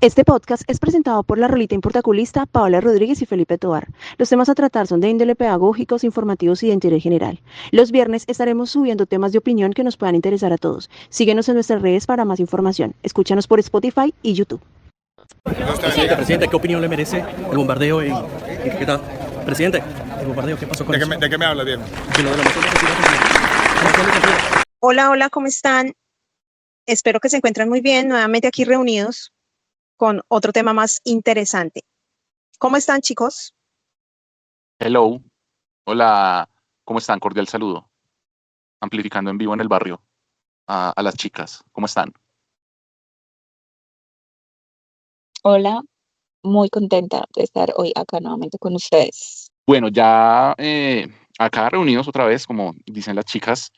Este podcast es presentado por la rolita importaculista Paola Rodríguez y Felipe Tovar. Los temas a tratar son de índole pedagógicos, informativos y de interés general. Los viernes estaremos subiendo temas de opinión que nos puedan interesar a todos. Síguenos en nuestras redes para más información. Escúchanos por Spotify y YouTube. Presidente, ¿qué opinión le merece el bombardeo ¿qué tal? Presidente, el bombardeo, ¿qué pasó con eso? ¿De qué me hablas, Diego? Hola, ¿cómo están? Espero que se encuentren muy bien, nuevamente aquí reunidos con otro tema más interesante. ¿Cómo están, chicos? Hello, hola, ¿cómo están? Cordial saludo. Amplificando en vivo en el barrio a las chicas, ¿cómo están? Hola, muy contenta de estar hoy acá nuevamente con ustedes. Bueno, ya acá reunidos otra vez, como dicen las chicas.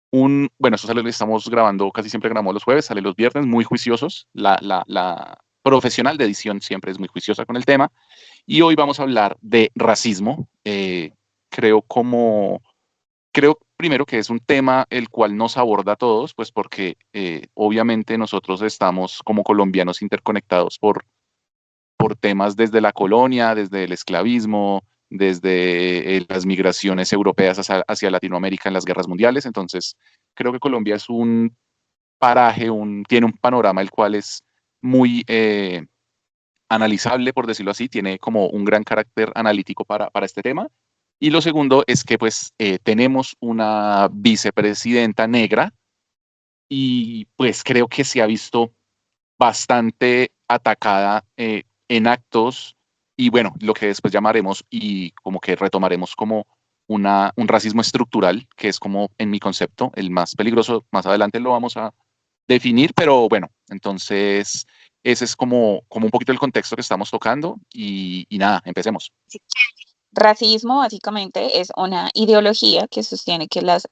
Esto sale, estamos grabando, casi siempre grabamos los jueves, sale los viernes, muy juiciosos. La profesional de edición siempre es muy juiciosa con el tema. Y hoy vamos a hablar de racismo. Creo primero que es un tema el cual nos aborda a todos, pues porque obviamente nosotros estamos como colombianos interconectados por temas desde la colonia, desde el esclavismo, desde las migraciones europeas hacia Latinoamérica en las guerras mundiales. Entonces, creo que Colombia es un paraje, tiene un panorama el cual es muy analizable, por decirlo así, tiene como un gran carácter analítico para este tema. Y lo segundo es que pues tenemos una vicepresidenta negra y pues creo que se ha visto bastante atacada en actos y bueno, lo que después llamaremos y como que retomaremos como un racismo estructural, que es como en mi concepto el más peligroso. Más adelante lo vamos a definir, pero bueno, entonces ese es como un poquito el contexto que estamos tocando y nada, empecemos. Racismo básicamente es una ideología que sostiene que las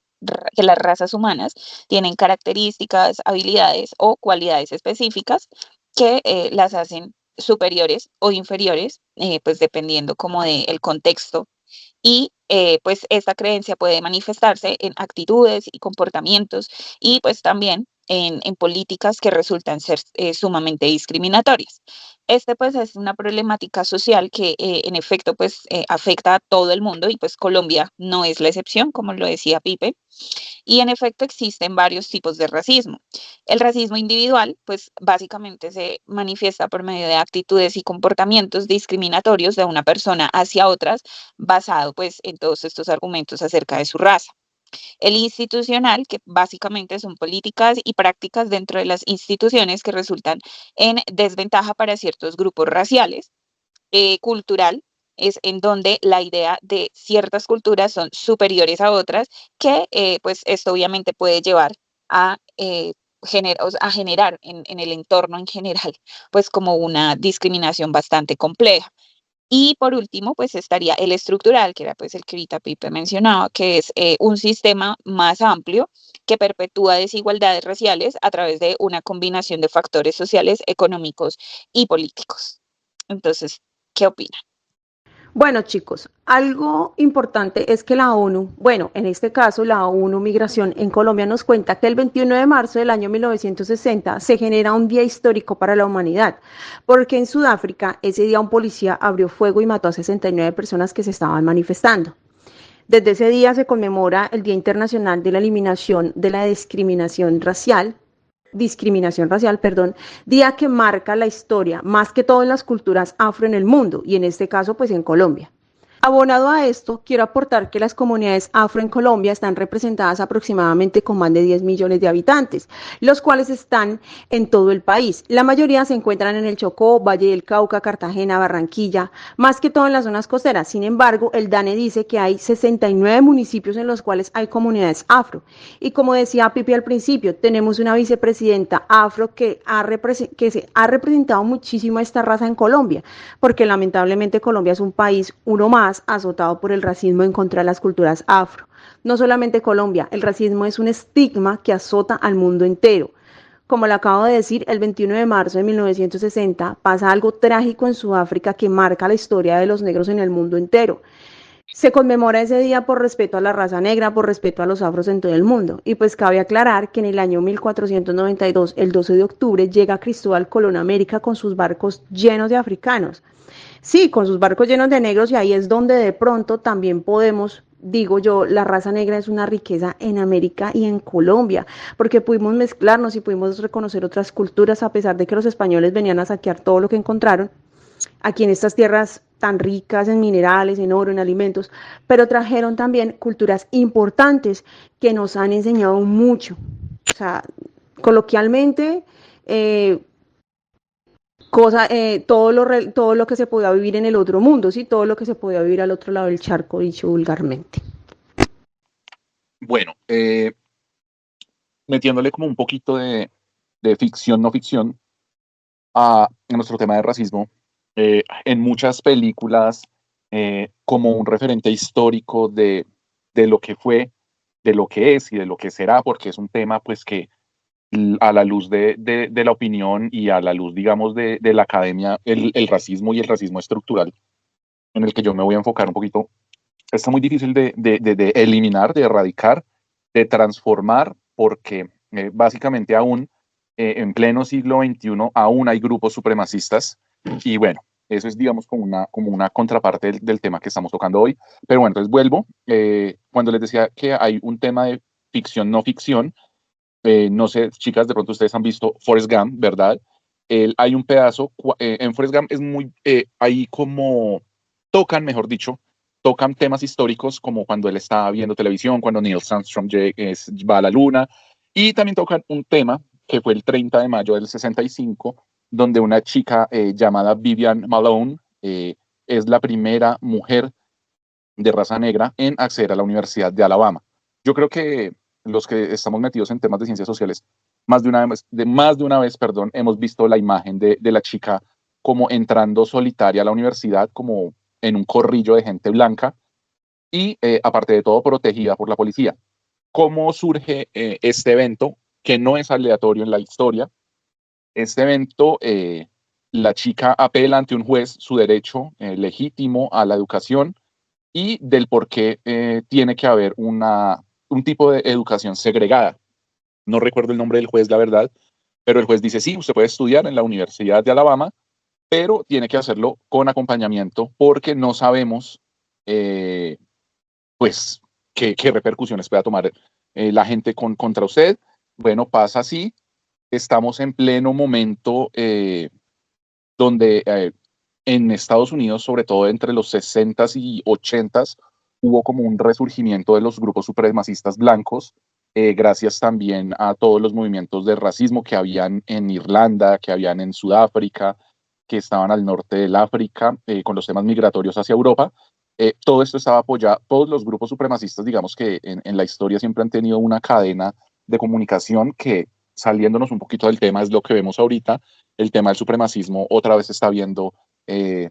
razas humanas tienen características, habilidades o cualidades específicas que las hacen superiores o inferiores, pues dependiendo como del contexto. Y pues esta creencia puede manifestarse en actitudes y comportamientos y pues también en políticas que resultan ser sumamente discriminatorias. Este pues es una problemática social que en efecto pues afecta a todo el mundo y pues Colombia no es la excepción, como lo decía Pipe. Y en efecto existen varios tipos de racismo. El racismo individual, pues básicamente se manifiesta por medio de actitudes y comportamientos discriminatorios de una persona hacia otras, basado pues en todos estos argumentos acerca de su raza. El institucional, que básicamente son políticas y prácticas dentro de las instituciones que resultan en desventaja para ciertos grupos raciales. Cultural es en donde la idea de ciertas culturas son superiores a otras, que pues esto obviamente puede llevar a, a generar en el entorno en general, pues como una discriminación bastante compleja. Y por último, pues estaría el estructural, que era pues el que ahorita Pipe mencionaba, que es un sistema más amplio que perpetúa desigualdades raciales a través de una combinación de factores sociales, económicos y políticos. Entonces, ¿qué opinan? Bueno, chicos, algo importante es que la ONU, en este caso la ONU Migración en Colombia nos cuenta que el 21 de marzo del año 1960 se genera un día histórico para la humanidad, porque en Sudáfrica ese día un policía abrió fuego y mató a 69 personas que se estaban manifestando. Desde ese día se conmemora el Día Internacional de la Eliminación de la discriminación racial, día que marca la historia, más que todo en las culturas afro en el mundo, y en este caso, pues en Colombia. Abonado a esto, quiero aportar que las comunidades afro en Colombia están representadas aproximadamente con más de 10 millones de habitantes, los cuales están en todo el país. La mayoría se encuentran en el Chocó, Valle del Cauca, Cartagena, Barranquilla, más que todo en las zonas costeras. Sin embargo, el DANE dice que hay 69 municipios en los cuales hay comunidades afro. Y como decía Pipi al principio, tenemos una vicepresidenta afro que se ha representado muchísimo a esta raza en Colombia, porque lamentablemente Colombia es un país, uno más, azotado por el racismo en contra de las culturas afro. No solamente Colombia, el racismo es un estigma que azota al mundo entero. Como le acabo de decir, el 21 de marzo de 1960 pasa algo trágico en Sudáfrica que marca la historia de los negros en el mundo entero. Se conmemora ese día por respeto a la raza negra, por respeto a los afros en todo el mundo. Y pues cabe aclarar que en el año 1492, el 12 de octubre, llega Cristóbal Colón a América con sus barcos llenos de africanos. Sí, con sus barcos llenos de negros, y ahí es donde de pronto también podemos, digo yo, la raza negra es una riqueza en América y en Colombia, porque pudimos mezclarnos y pudimos reconocer otras culturas a pesar de que los españoles venían a saquear todo lo que encontraron aquí en estas tierras tan ricas en minerales, en oro, en alimentos, pero trajeron también culturas importantes que nos han enseñado mucho. O sea, coloquialmente, eh, todo lo que se podía vivir en el otro mundo, ¿sí? Todo lo que se podía vivir al otro lado del charco, dicho vulgarmente. Bueno, metiéndole como un poquito de ficción, no ficción, a nuestro tema de racismo, en muchas películas, como un referente histórico de lo que fue, de lo que es y de lo que será, porque es un tema pues que a la luz de la opinión y a la luz, digamos, de la academia, el racismo y el racismo estructural, en el que yo me voy a enfocar un poquito, está muy difícil de eliminar, de erradicar, de transformar, porque básicamente aún en pleno siglo XXI aún hay grupos supremacistas y bueno, eso es digamos como una contraparte del tema que estamos tocando hoy. Pero bueno, entonces vuelvo, cuando les decía que hay un tema de ficción, no ficción, no sé, chicas, de pronto ustedes han visto Forrest Gump, ¿verdad? Hay un pedazo, en Forrest Gump es muy, ahí como tocan, mejor dicho, tocan temas históricos como cuando él estaba viendo televisión, cuando Neil Armstrong va a la luna, y también tocan un tema que fue el 30 de mayo del 65, donde una chica llamada Vivian Malone es la primera mujer de raza negra en acceder a la Universidad de Alabama. Yo creo que los que estamos metidos en temas de ciencias sociales, más de una vez, perdón, hemos visto la imagen de la chica como entrando solitaria a la universidad, como en un corrillo de gente blanca y, aparte de todo, protegida por la policía. ¿Cómo surge este evento, que no es aleatorio en la historia? Este evento, la chica apela ante un juez su derecho legítimo a la educación y del por qué tiene que haber un tipo de educación segregada. No recuerdo el nombre del juez, la verdad, pero el juez dice, sí, usted puede estudiar en la Universidad de Alabama, pero tiene que hacerlo con acompañamiento porque no sabemos, eh, pues, qué repercusiones pueda tomar la gente contra usted. Bueno, pasa así. Estamos en pleno momento donde en Estados Unidos, sobre todo entre los 60s y 80s, hubo como un resurgimiento de los grupos supremacistas blancos, gracias también a todos los movimientos de racismo que habían en Irlanda, que habían en Sudáfrica, que estaban al norte del África, con los temas migratorios hacia Europa. Todo esto estaba apoyado, todos los grupos supremacistas, digamos que en la historia siempre han tenido una cadena de comunicación que, saliéndonos un poquito del tema, es lo que vemos ahorita. El tema del supremacismo otra vez se está viendo en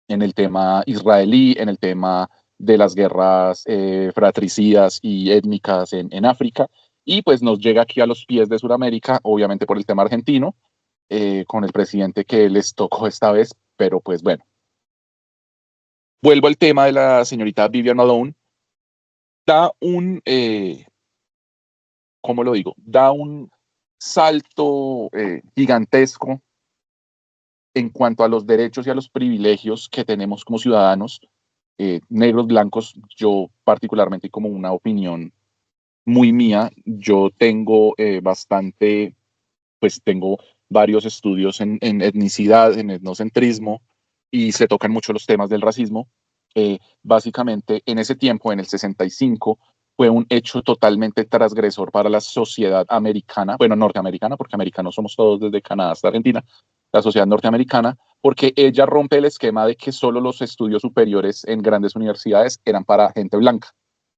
el tema israelí, en el tema de las guerras fratricidas y étnicas en África, y pues nos llega aquí a los pies de Sudamérica, obviamente por el tema argentino, con el presidente que les tocó esta vez, pero pues bueno. Vuelvo al tema de la señorita Vivian Malone. Da un, ¿cómo lo digo? Da un salto gigantesco en cuanto a los derechos y a los privilegios que tenemos como ciudadanos negros, blancos. Yo particularmente, como una opinión muy mía, yo tengo bastante, pues tengo varios estudios en etnicidad, en etnocentrismo, y se tocan mucho los temas del racismo. Básicamente, en ese tiempo, en el 65, fue un hecho totalmente transgresor para la sociedad americana, bueno, norteamericana, porque americanos somos todos desde Canadá hasta Argentina, la sociedad norteamericana, porque ella rompe el esquema de que solo los estudios superiores en grandes universidades eran para gente blanca.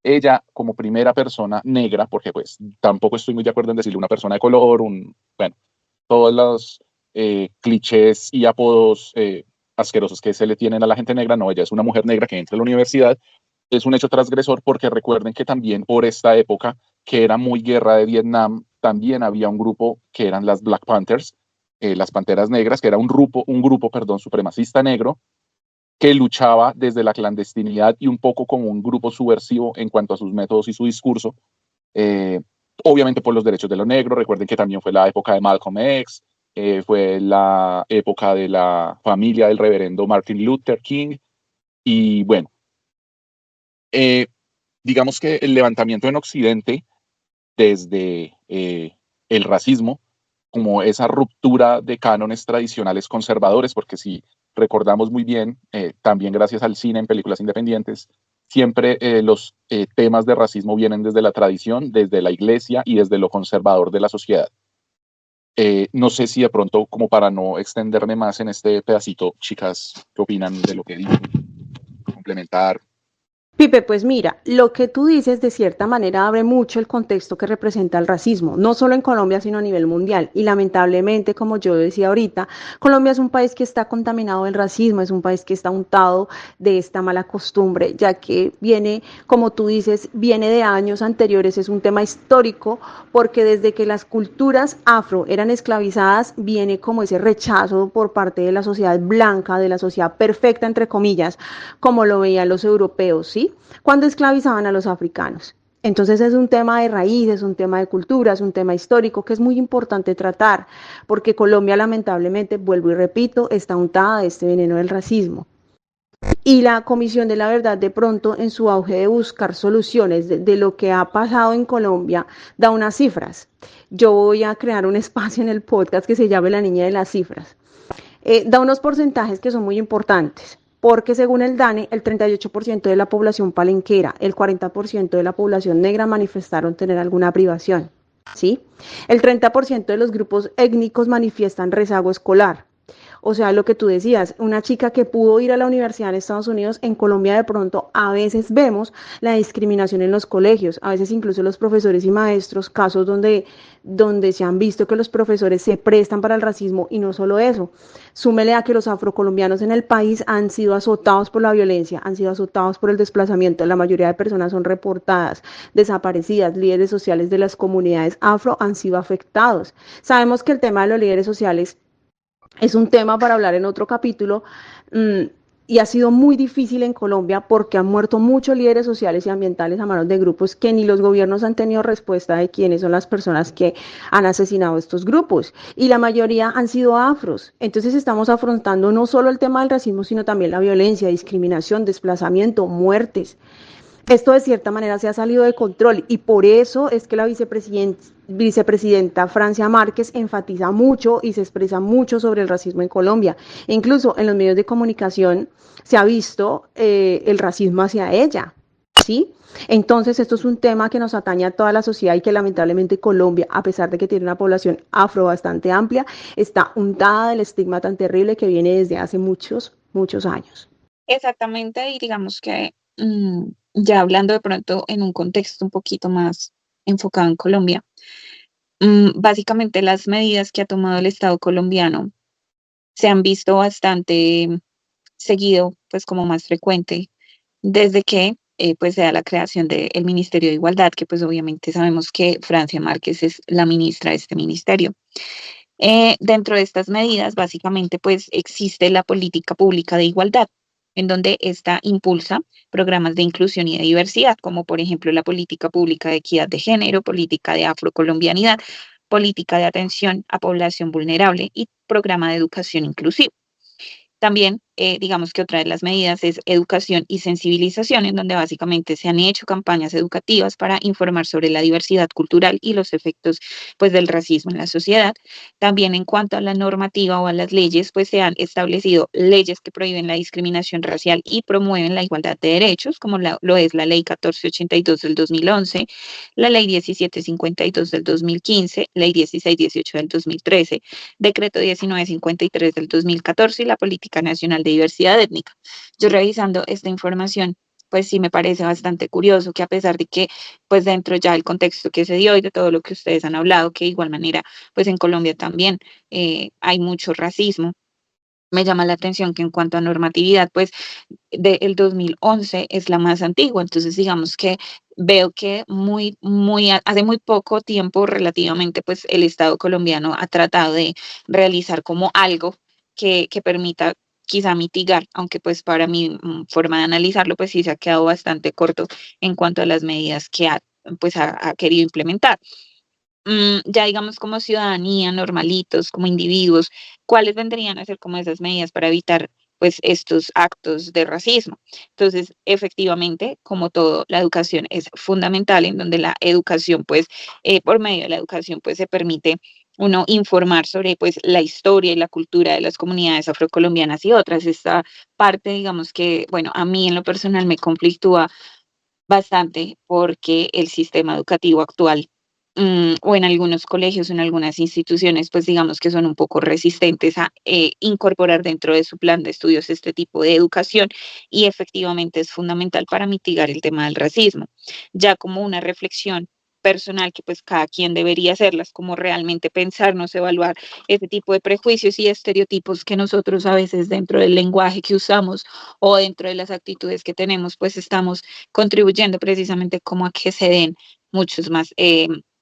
Ella, como primera persona negra, porque pues tampoco estoy muy de acuerdo en decirle una persona de color, bueno, todos los clichés y apodos asquerosos que se le tienen a la gente negra, no, ella es una mujer negra que entra a la universidad. Es un hecho transgresor porque recuerden que también por esta época, que era muy guerra de Vietnam, también había un grupo que eran las Black Panthers, las Panteras Negras, que era un grupo, perdón, supremacista negro, que luchaba desde la clandestinidad y un poco como un grupo subversivo en cuanto a sus métodos y su discurso, obviamente por los derechos de los negros. Recuerden que también fue la época de Malcolm X, fue la época de la familia del reverendo Martin Luther King, y bueno, digamos que el levantamiento en Occidente desde el racismo, como esa ruptura de cánones tradicionales conservadores, porque si recordamos muy bien, también gracias al cine en películas independientes, siempre los temas de racismo vienen desde la tradición, desde la iglesia y desde lo conservador de la sociedad. No sé si de pronto, como para no extenderme más en este pedacito, chicas, ¿qué opinan de lo que digo? Complementar. Pipe, pues mira, lo que tú dices de cierta manera abre mucho el contexto que representa el racismo, no solo en Colombia, sino a nivel mundial. Y lamentablemente, como yo decía ahorita, Colombia es un país que está contaminado del racismo, es un país que está untado de esta mala costumbre, ya que viene, como tú dices, viene de años anteriores, es un tema histórico, porque desde que las culturas afro eran esclavizadas, viene como ese rechazo por parte de la sociedad blanca, de la sociedad perfecta, entre comillas, como lo veían los europeos, ¿sí? Cuando esclavizaban a los africanos. Entonces es un tema de raíz, es un tema de cultura, es un tema histórico que es muy importante tratar, porque Colombia lamentablemente, vuelvo y repito, está untada de este veneno del racismo. Y la Comisión de la Verdad, de pronto, en su auge de buscar soluciones de lo que ha pasado en Colombia, da unas cifras. Yo voy a crear un espacio en el podcast que se llame La Niña de las Cifras. Da unos porcentajes que son muy importantes, porque según el DANE, el 38% de la población palenquera, el 40% de la población negra manifestaron tener alguna privación, ¿sí? El 30% de los grupos étnicos manifiestan rezago escolar. O sea, lo que tú decías, una chica que pudo ir a la universidad en Estados Unidos, en Colombia de pronto a veces vemos la discriminación en los colegios, a veces incluso los profesores y maestros, casos donde se han visto que los profesores se prestan para el racismo y no solo eso. Súmele a que los afrocolombianos en el país han sido azotados por la violencia, han sido azotados por el desplazamiento, la mayoría de personas son reportadas, desaparecidas, líderes sociales de las comunidades afro han sido afectados. Sabemos que el tema de los líderes sociales es un tema para hablar en otro capítulo, y ha sido muy difícil en Colombia porque han muerto muchos líderes sociales y ambientales a manos de grupos que ni los gobiernos han tenido respuesta de quiénes son las personas que han asesinado estos grupos, y la mayoría han sido afros. Entonces estamos afrontando no solo el tema del racismo, sino también la violencia, discriminación, desplazamiento, muertes. Esto de cierta manera se ha salido de control, y por eso es que la vicepresidenta Francia Márquez enfatiza mucho y se expresa mucho sobre el racismo en Colombia. E incluso en los medios de comunicación se ha visto el racismo hacia ella, ¿sí? Entonces esto es un tema que nos atañe a toda la sociedad, y que lamentablemente Colombia, a pesar de que tiene una población afro bastante amplia, está untada del estigma tan terrible que viene desde hace muchos, muchos años. Exactamente, y digamos que ya hablando de pronto en un contexto un poquito más enfocado en Colombia, básicamente las medidas que ha tomado el Estado colombiano se han visto bastante seguido, pues como más frecuente, desde que pues se da la creación del Ministerio de Igualdad, que pues obviamente sabemos que Francia Márquez es la ministra de este ministerio. Dentro de estas medidas, básicamente, pues existe la política pública de igualdad, en donde esta impulsa programas de inclusión y de diversidad, como por ejemplo la política pública de equidad de género, política de afrocolombianidad, política de atención a población vulnerable y programa de educación inclusiva. También, digamos que otra de las medidas es educación y sensibilización, en donde básicamente se han hecho campañas educativas para informar sobre la diversidad cultural y los efectos, pues, del racismo en la sociedad. También en cuanto a la normativa o a las leyes, pues se han establecido leyes que prohíben la discriminación racial y promueven la igualdad de derechos, como lo es la Ley 1482 del 2011, la Ley 1752 del 2015, Ley 1618 del 2013, Decreto 1953 del 2014 y la Política Nacional de Diversidad Étnica. Yo revisando esta información, pues sí me parece bastante curioso que, a pesar de que pues dentro ya del contexto que se dio y de todo lo que ustedes han hablado, que de igual manera pues en Colombia también hay mucho racismo, me llama la atención que en cuanto a normatividad, pues del 2011 es la más antigua. Entonces digamos que veo que hace muy poco tiempo relativamente, pues el Estado colombiano ha tratado de realizar como algo que permita quizá mitigar, aunque pues para mi forma de analizarlo, pues sí se ha quedado bastante corto en cuanto a las medidas que ha querido implementar. Ya digamos como ciudadanía, normalitos, como individuos, ¿cuáles vendrían a ser como esas medidas para evitar pues estos actos de racismo? Entonces, efectivamente, como todo, la educación es fundamental, en donde la educación, pues, por medio de la educación, pues se permite uno informar sobre pues la historia y la cultura de las comunidades afrocolombianas y otras. Esta parte, digamos que, bueno, a mí en lo personal me conflictúa bastante porque el sistema educativo actual, o en algunos colegios, en algunas instituciones, pues digamos que son un poco resistentes a incorporar dentro de su plan de estudios este tipo de educación y efectivamente es fundamental para mitigar el tema del racismo. Ya como una reflexión personal que pues cada quien debería hacerlas, como realmente pensarnos, evaluar ese tipo de prejuicios y estereotipos que nosotros a veces dentro del lenguaje que usamos o dentro de las actitudes que tenemos, pues estamos contribuyendo precisamente como a que se den muchos más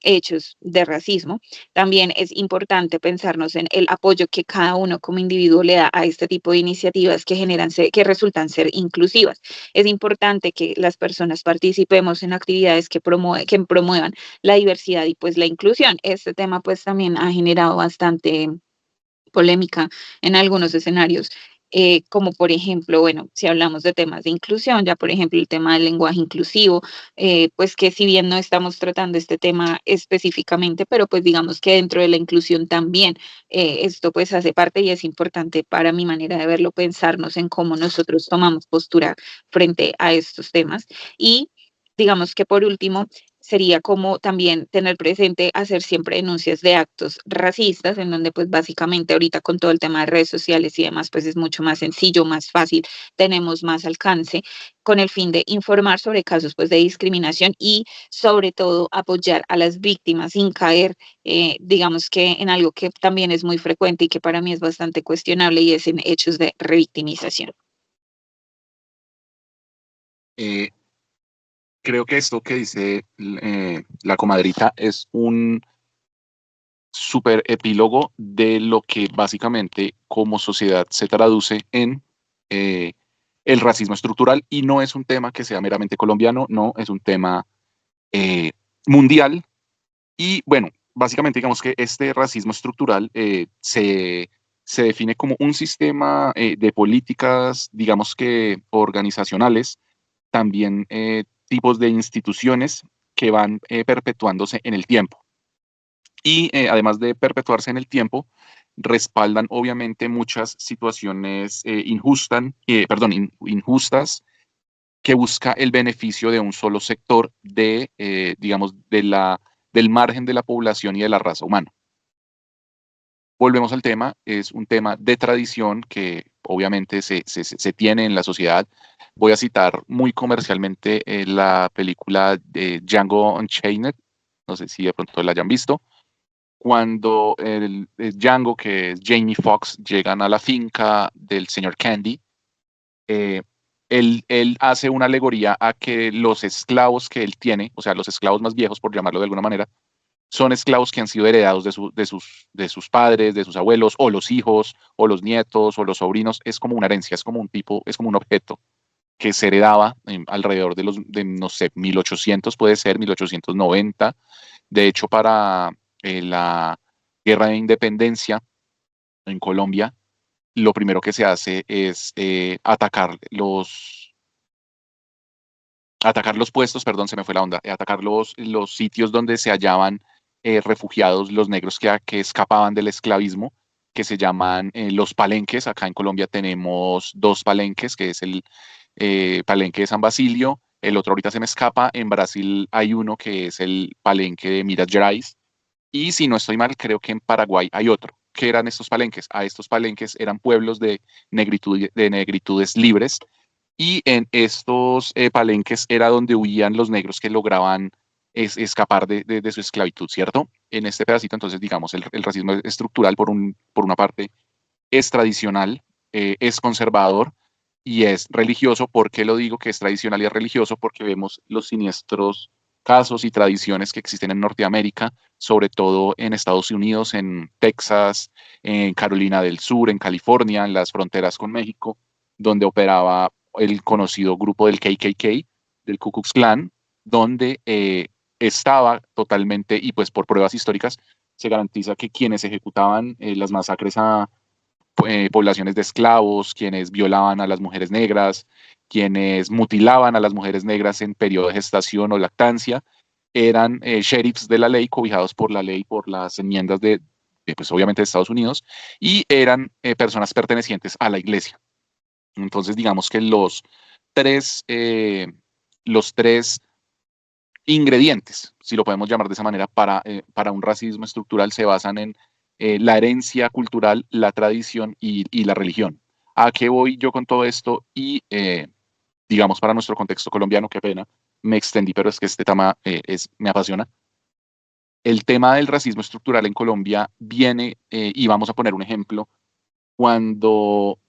hechos de racismo. También es importante pensarnos en el apoyo que cada uno como individuo le da a este tipo de iniciativas que que resultan ser inclusivas. Es importante que las personas participemos en actividades que promuevan la diversidad y pues la inclusión. Este tema pues también ha generado bastante polémica en algunos escenarios, como por ejemplo, bueno, si hablamos de temas de inclusión, ya por ejemplo el tema del lenguaje inclusivo, pues que si bien no estamos tratando este tema específicamente, pero pues digamos que dentro de la inclusión también esto pues hace parte y es importante para mi manera de verlo, pensarnos en cómo nosotros tomamos postura frente a estos temas. Y digamos que por último, sería como también tener presente hacer siempre denuncias de actos racistas, en donde pues básicamente ahorita con todo el tema de redes sociales y demás, pues es mucho más sencillo, más fácil, tenemos más alcance con el fin de informar sobre casos pues de discriminación y sobre todo apoyar a las víctimas sin caer, digamos que en algo que también es muy frecuente y que para mí es bastante cuestionable y es en hechos de revictimización. Eh, Creo que esto que dice la comadrita es un super epílogo de lo que básicamente como sociedad se traduce en eh, el racismo estructural y no es un tema que sea meramente colombiano, no, es un tema eh, mundial y bueno, básicamente digamos que este racismo estructural se define como un sistema de políticas, digamos que organizacionales, también tipos de instituciones que van perpetuándose en el tiempo y además de perpetuarse en el tiempo, respaldan obviamente muchas situaciones injustas que busca el beneficio de un solo sector digamos, del margen de la población y de la raza humana. Volvemos al tema, es un tema de tradición que obviamente se tiene en la sociedad. Voy a citar muy comercialmente la película de Django Unchained, no sé si de pronto la hayan visto cuando Django, que es Jamie Foxx, llegan a la finca del señor Candy, eh, él hace una alegoría a que los esclavos que él tiene, o sea, los esclavos más viejos, por llamarlo de alguna manera, son esclavos que han sido heredados de sus padres, de sus abuelos, o los hijos, o los nietos, o los sobrinos. Es como una herencia, es como un tipo, es como un objeto que se heredaba alrededor no sé, 1800 puede ser, 1890. De hecho, para la guerra de independencia en Colombia, lo primero que se hace es atacar los puestos, perdón, se me fue la onda, atacar los sitios donde se hallaban refugiados los negros que escapaban del esclavismo, que se llaman los palenques. Acá en Colombia tenemos dos palenques, que es el palenque de San Basilio, el otro ahorita se me escapa, en Brasil hay uno que es el palenque de Minas Gerais, y si no estoy mal, creo que en Paraguay hay otro. ¿Qué eran estos palenques? A estos palenques eran pueblos de negritudes libres y en estos palenques era donde huían los negros que lograban escapar de su esclavitud, ¿cierto? En este pedacito, entonces, digamos, el racismo estructural, por una parte, es tradicional, es conservador y es religioso. ¿Por qué lo digo que es tradicional y es religioso? Porque vemos los siniestros casos y tradiciones que existen en Norteamérica, sobre todo en Estados Unidos, en Texas, en Carolina del Sur, en California, en las fronteras con México, donde operaba el conocido grupo del KKK, del Ku Klux Klan, donde estaba totalmente, y pues por pruebas históricas, se garantiza que quienes ejecutaban las masacres a poblaciones de esclavos, quienes violaban a las mujeres negras, quienes mutilaban a las mujeres negras en periodo de gestación o lactancia, eran sheriffs de la ley, cobijados por la ley, por las enmiendas pues obviamente de Estados Unidos, y eran personas pertenecientes a la iglesia. Entonces, digamos que tres, eh, los tres ingredientes, si lo podemos llamar de esa manera, para un racismo estructural se basan en la herencia cultural, la tradición y la religión. ¿A qué voy yo con todo esto? Y digamos, para nuestro contexto colombiano, qué pena, me extendí, pero es que este tema me apasiona. El tema del racismo estructural en Colombia viene, y vamos a poner un ejemplo, cuando,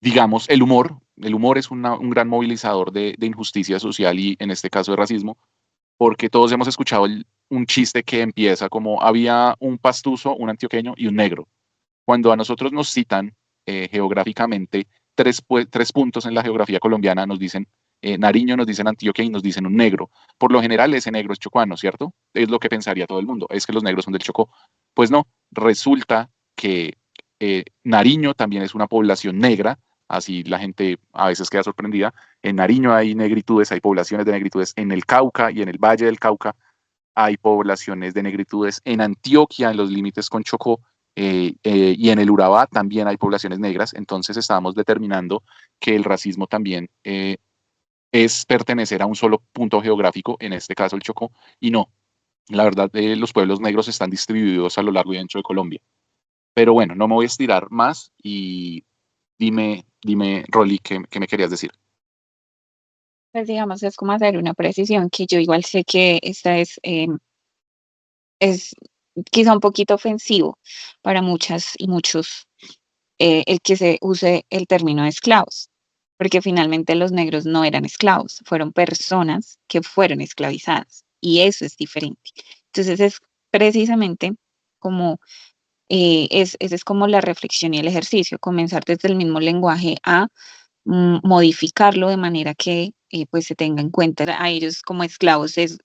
digamos, el humor es un gran movilizador de injusticia social y en este caso de racismo, porque todos hemos escuchado un chiste que empieza como había un pastuso, un antioqueño y un negro. Cuando a nosotros nos citan geográficamente tres puntos en la geografía colombiana, nos dicen Nariño, nos dicen Antioquia y nos dicen un negro. Por lo general ese negro es chocuano, ¿cierto? Es lo que pensaría todo el mundo, es que los negros son del Chocó. Pues no, resulta que Nariño también es una población negra, así la gente a veces queda sorprendida. En Nariño hay negritudes, hay poblaciones de negritudes en el Cauca y en el Valle del Cauca hay poblaciones de negritudes, en Antioquia, en los límites con Chocó, y en el Urabá también hay poblaciones negras. Entonces estábamos determinando que el racismo también es pertenecer a un solo punto geográfico, en este caso el Chocó, y no, la verdad, los pueblos negros están distribuidos a lo largo y ancho de Colombia. Pero bueno, no me voy a estirar más y dime, Rolly, ¿qué me querías decir? Pues digamos, es como hacer una precisión que yo igual sé que esta es quizá un poquito ofensivo para muchas y muchos el que se use el término de esclavos, porque finalmente los negros no eran esclavos, fueron personas que fueron esclavizadas y eso es diferente. Entonces es precisamente como esa es como la reflexión y el ejercicio, comenzar desde el mismo lenguaje a modificarlo de manera que pues se tenga en cuenta a ellos como esclavos es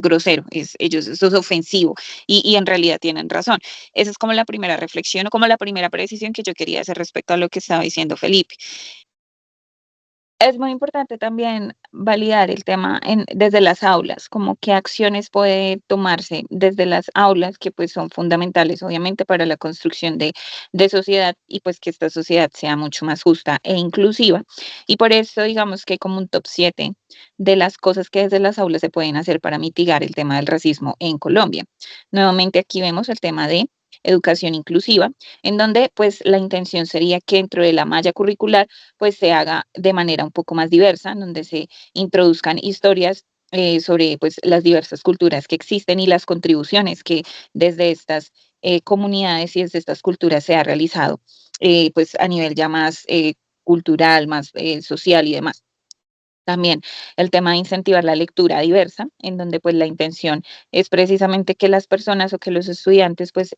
grosero, eso es ofensivo y en realidad tienen razón. Esa es como la primera reflexión o como la primera precisión que yo quería hacer respecto a lo que estaba diciendo Felipe. Es muy importante también validar el tema desde las aulas, como qué acciones puede tomarse desde las aulas, que pues son fundamentales obviamente para la construcción de sociedad y pues que esta sociedad sea mucho más justa e inclusiva. Y por eso digamos que hay como un top 7 de las cosas que desde las aulas se pueden hacer para mitigar el tema del racismo en Colombia. Nuevamente aquí vemos el tema de educación inclusiva, en donde pues la intención sería que dentro de la malla curricular pues se haga de manera un poco más diversa, en donde se introduzcan historias sobre pues las diversas culturas que existen y las contribuciones que desde estas comunidades y desde estas culturas se ha realizado pues a nivel ya más cultural, más social y demás. También el tema de incentivar la lectura diversa, en donde pues la intención es precisamente que las personas o que los estudiantes pues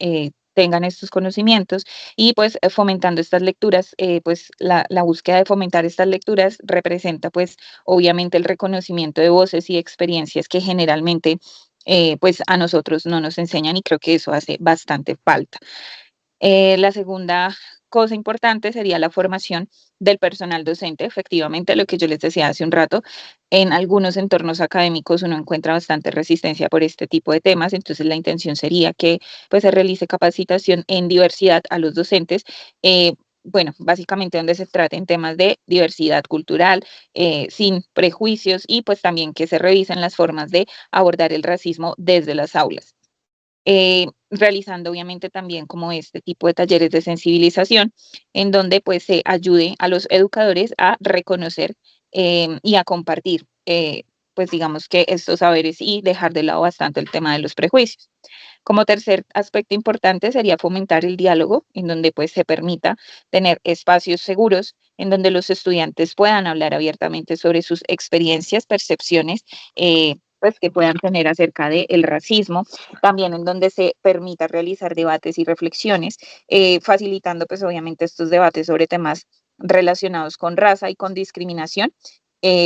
tengan estos conocimientos y pues fomentando estas lecturas, pues la búsqueda de fomentar estas lecturas representa pues obviamente el reconocimiento de voces y experiencias que generalmente pues a nosotros no nos enseñan y creo que eso hace bastante falta. La segunda cosa importante sería la formación del personal docente. Efectivamente, lo que yo les decía hace un rato, en algunos entornos académicos uno encuentra bastante resistencia por este tipo de temas, entonces la intención sería que pues, se realice capacitación en diversidad a los docentes. Bueno, básicamente donde se traten temas de diversidad cultural, sin prejuicios y pues también que se revisen las formas de abordar el racismo desde las aulas realizando obviamente también como este tipo de talleres de sensibilización, en donde pues se ayude a los educadores a reconocer y a compartir, pues digamos que estos saberes y dejar de lado bastante el tema de los prejuicios. Como tercer aspecto importante sería fomentar el diálogo, en donde pues se permita tener espacios seguros en donde los estudiantes puedan hablar abiertamente sobre sus experiencias, percepciones, pues que puedan tener acerca del racismo, también en donde se permita realizar debates y reflexiones, facilitando pues obviamente estos debates sobre temas relacionados con raza y con discriminación,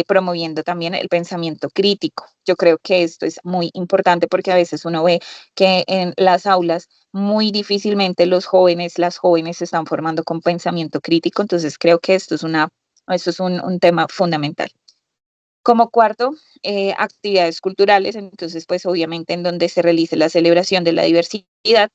promoviendo también el pensamiento crítico. Yo creo que esto es muy importante porque a veces uno ve que en las aulas muy difícilmente los jóvenes, las jóvenes se están formando con pensamiento crítico, entonces creo que esto es un tema fundamental. Como cuarto, actividades culturales, entonces pues obviamente en donde se realice la celebración de la diversidad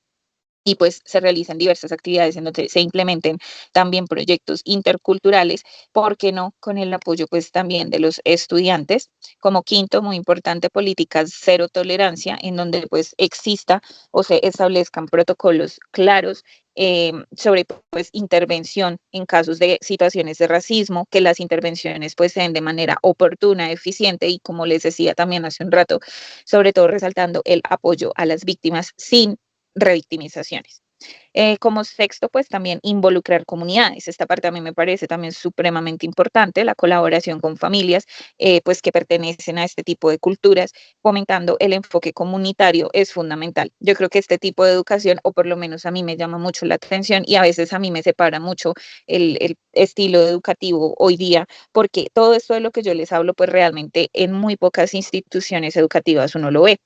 y pues se realizan diversas actividades en donde se implementen también proyectos interculturales, ¿por qué no? Con el apoyo pues también de los estudiantes. Como quinto, muy importante, políticas cero tolerancia, en donde pues exista o se establezcan protocolos claros sobre pues intervención en casos de situaciones de racismo, que las intervenciones pues sean de manera oportuna, eficiente y como les decía también hace un rato, sobre todo resaltando el apoyo a las víctimas sin revictimizaciones. Como sexto, pues también involucrar comunidades. Esta parte a mí me parece también supremamente importante, la colaboración con familias, pues que pertenecen a este tipo de culturas, fomentando el enfoque comunitario es fundamental. Yo creo que este tipo de educación, o por lo menos a mí me llama mucho la atención y a veces a mí me separa mucho el estilo educativo hoy día, porque todo esto de lo que yo les hablo, pues realmente en muy pocas instituciones educativas uno lo ve.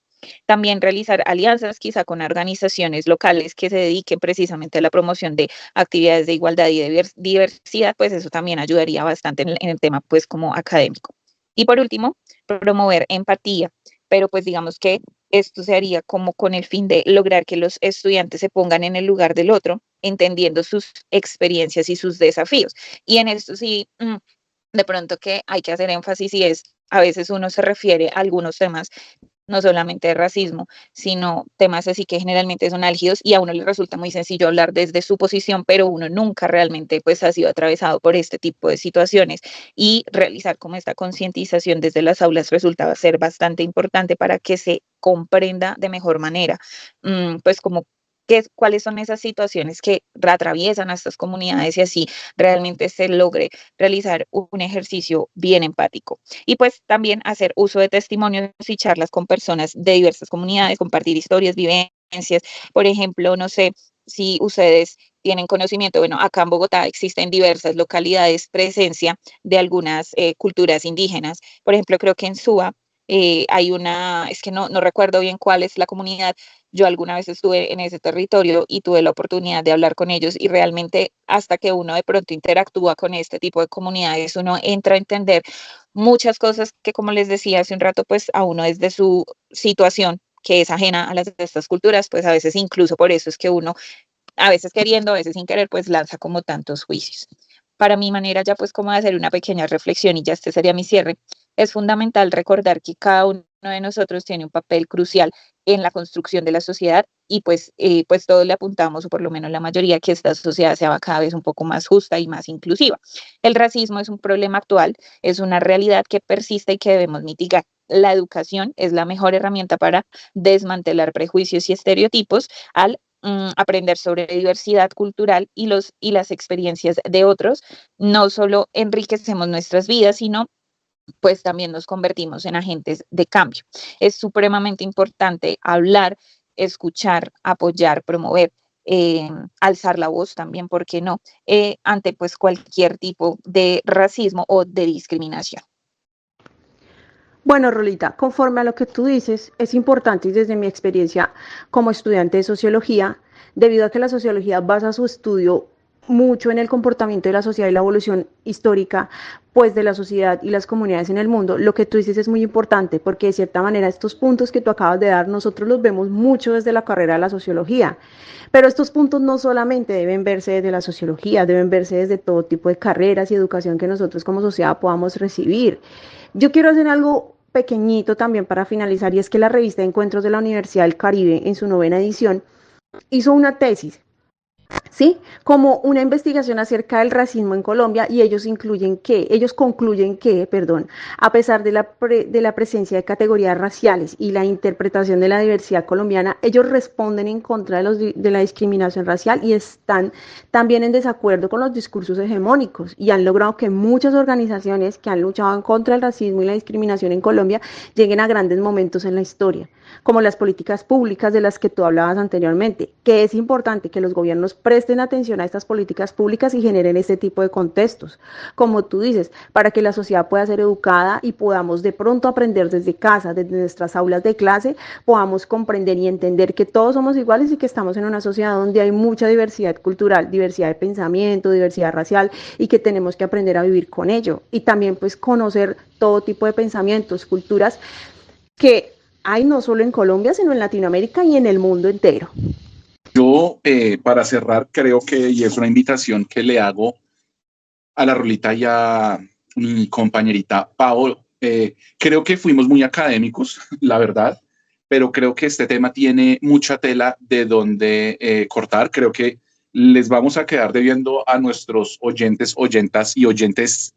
También realizar alianzas quizá con organizaciones locales que se dediquen precisamente a la promoción de actividades de igualdad y de diversidad, pues eso también ayudaría bastante en el tema pues como académico. Y por último, promover empatía, pero pues digamos que esto se haría como con el fin de lograr que los estudiantes se pongan en el lugar del otro, entendiendo sus experiencias y sus desafíos. Y en esto sí, de pronto que hay que hacer énfasis y es, a veces uno se refiere a algunos temas no solamente de racismo, sino temas así que generalmente son álgidos y a uno le resulta muy sencillo hablar desde su posición, pero uno nunca realmente pues ha sido atravesado por este tipo de situaciones y realizar como esta concientización desde las aulas resulta ser bastante importante para que se comprenda de mejor manera, pues como cuáles son esas situaciones que atraviesan a estas comunidades y así realmente se logre realizar un ejercicio bien empático. Y pues también hacer uso de testimonios y charlas con personas de diversas comunidades, compartir historias, vivencias. Por ejemplo, no sé si ustedes tienen conocimiento, bueno, acá en Bogotá existen diversas localidades, presencia de algunas culturas indígenas. Por ejemplo, creo que en Suba hay una, es que no recuerdo bien cuál es la comunidad. Yo alguna vez estuve en ese territorio y tuve la oportunidad de hablar con ellos y realmente hasta que uno de pronto interactúa con este tipo de comunidades, uno entra a entender muchas cosas que, como les decía hace un rato, pues a uno desde su situación, que es ajena a las de estas culturas, pues a veces incluso por eso es que uno, a veces queriendo, a veces sin querer, pues lanza como tantos juicios. Para mi manera ya pues como de hacer una pequeña reflexión y ya este sería mi cierre, es fundamental recordar que cada uno de nosotros tiene un papel crucial en la construcción de la sociedad y pues todos le apuntamos, o por lo menos la mayoría, que esta sociedad sea cada vez un poco más justa y más inclusiva. El racismo es un problema actual, es una realidad que persiste y que debemos mitigar. La educación es la mejor herramienta para desmantelar prejuicios y estereotipos al aprender sobre diversidad cultural y las experiencias de otros. No solo enriquecemos nuestras vidas, sino pues también nos convertimos en agentes de cambio. Es supremamente importante hablar, escuchar, apoyar, promover, alzar la voz también, ¿por qué no? Ante pues cualquier tipo de racismo o de discriminación. Bueno, Rolita, conforme a lo que tú dices, es importante y desde mi experiencia como estudiante de sociología, debido a que la sociología basa su estudio mucho en el comportamiento de la sociedad y la evolución histórica, pues de la sociedad y las comunidades en el mundo, lo que tú dices es muy importante porque de cierta manera estos puntos que tú acabas de dar nosotros los vemos mucho desde la carrera de la sociología, pero estos puntos no solamente deben verse desde la sociología, deben verse desde todo tipo de carreras y educación que nosotros como sociedad podamos recibir. Yo quiero hacer algo pequeñito también para finalizar y es que la revista Encuentros de la Universidad del Caribe en su 9ª edición hizo una tesis ¿sí? Como una investigación acerca del racismo en Colombia y ellos concluyen que, perdón, a pesar de la presencia de categorías raciales y la interpretación de la diversidad colombiana, ellos responden en contra de la discriminación racial y están también en desacuerdo con los discursos hegemónicos y han logrado que muchas organizaciones que han luchado en contra del racismo y la discriminación en Colombia lleguen a grandes momentos en la historia, como las políticas públicas de las que tú hablabas anteriormente, que es importante que los gobiernos presten atención a estas políticas públicas y generen este tipo de contextos, como tú dices, para que la sociedad pueda ser educada y podamos de pronto aprender desde casa, desde nuestras aulas de clase, podamos comprender y entender que todos somos iguales y que estamos en una sociedad donde hay mucha diversidad cultural, diversidad de pensamiento, diversidad racial y que tenemos que aprender a vivir con ello y también pues conocer todo tipo de pensamientos, culturas que hay no solo en Colombia, sino en Latinoamérica y en el mundo entero. Yo, para cerrar, creo que, y es una invitación que le hago a la Rolita y a mi compañerita Pau, creo que fuimos muy académicos, la verdad, pero creo que este tema tiene mucha tela de donde cortar. Creo que les vamos a quedar debiendo a nuestros oyentes, oyentas y oyentes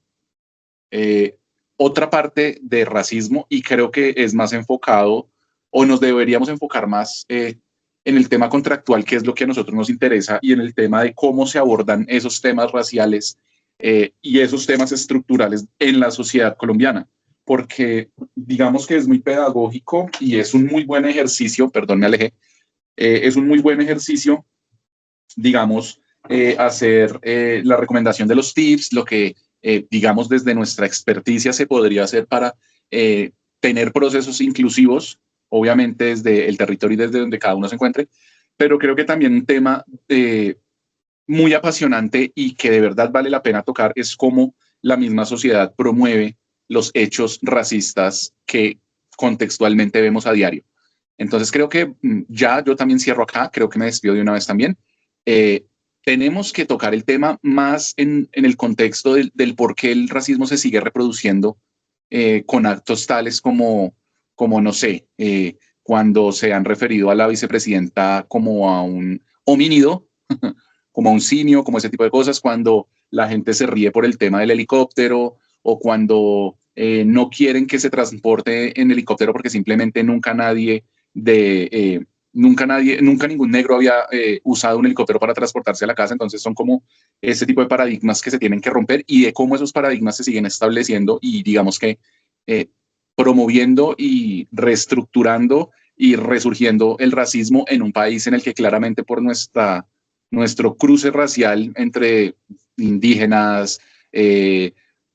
otra parte de racismo y creo que es más enfocado o nos deberíamos enfocar más en el tema contractual, que es lo que a nosotros nos interesa, y en el tema de cómo se abordan esos temas raciales y esos temas estructurales en la sociedad colombiana, porque digamos que es muy pedagógico y es un muy buen ejercicio, perdón, me alejé, es un muy buen ejercicio, digamos, hacer la recomendación de los tips, lo que digamos, desde nuestra experticia se podría hacer para tener procesos inclusivos, obviamente desde el territorio y desde donde cada uno se encuentre, pero creo que también un tema muy apasionante y que de verdad vale la pena tocar es cómo la misma sociedad promueve los hechos racistas que contextualmente vemos a diario. Entonces creo que ya yo también cierro acá, creo que me despido de una vez también. Tenemos que tocar el tema más en el contexto del por qué el racismo se sigue reproduciendo con actos tales como no sé, cuando se han referido a la vicepresidenta como a un homínido, como a un simio, como ese tipo de cosas, cuando la gente se ríe por el tema del helicóptero o cuando no quieren que se transporte en helicóptero porque simplemente nunca ningún negro había usado un helicóptero para transportarse a la casa. Entonces son como ese tipo de paradigmas que se tienen que romper y de cómo esos paradigmas se siguen estableciendo y digamos que promoviendo y reestructurando y resurgiendo el racismo en un país en el que claramente por nuestro cruce racial entre indígenas,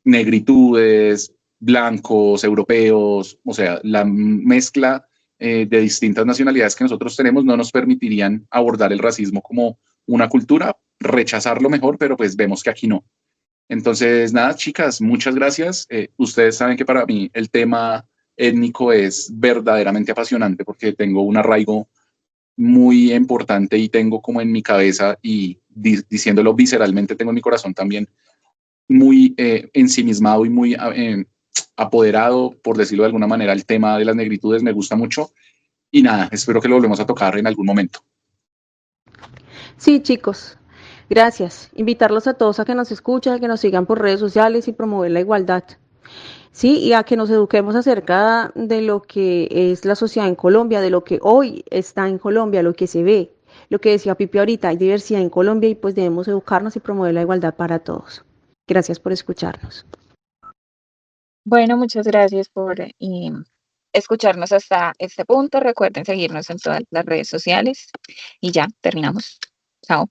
negritudes, blancos, europeos, o sea, la mezcla de distintas nacionalidades que nosotros tenemos no nos permitirían abordar el racismo como una cultura, rechazarlo mejor, pero pues vemos que aquí no. Entonces, nada, chicas, muchas gracias. Ustedes saben que para mí el tema étnico es verdaderamente apasionante porque tengo un arraigo muy importante y tengo como en mi cabeza y diciéndolo visceralmente, tengo en mi corazón también muy ensimismado y muy apoderado, por decirlo de alguna manera, el tema de las negritudes me gusta mucho y nada, espero que lo volvemos a tocar en algún momento. Sí, chicos, gracias. Invitarlos a todos a que nos escuchen, a que nos sigan por redes sociales y promover la igualdad. Sí, y a que nos eduquemos acerca de lo que es la sociedad en Colombia, de lo que hoy está en Colombia, lo que se ve. Lo que decía Pipi ahorita, hay diversidad en Colombia y pues debemos educarnos y promover la igualdad para todos. Gracias por escucharnos. Bueno, muchas gracias por escucharnos hasta este punto. Recuerden seguirnos en todas las redes sociales y ya terminamos. Chao.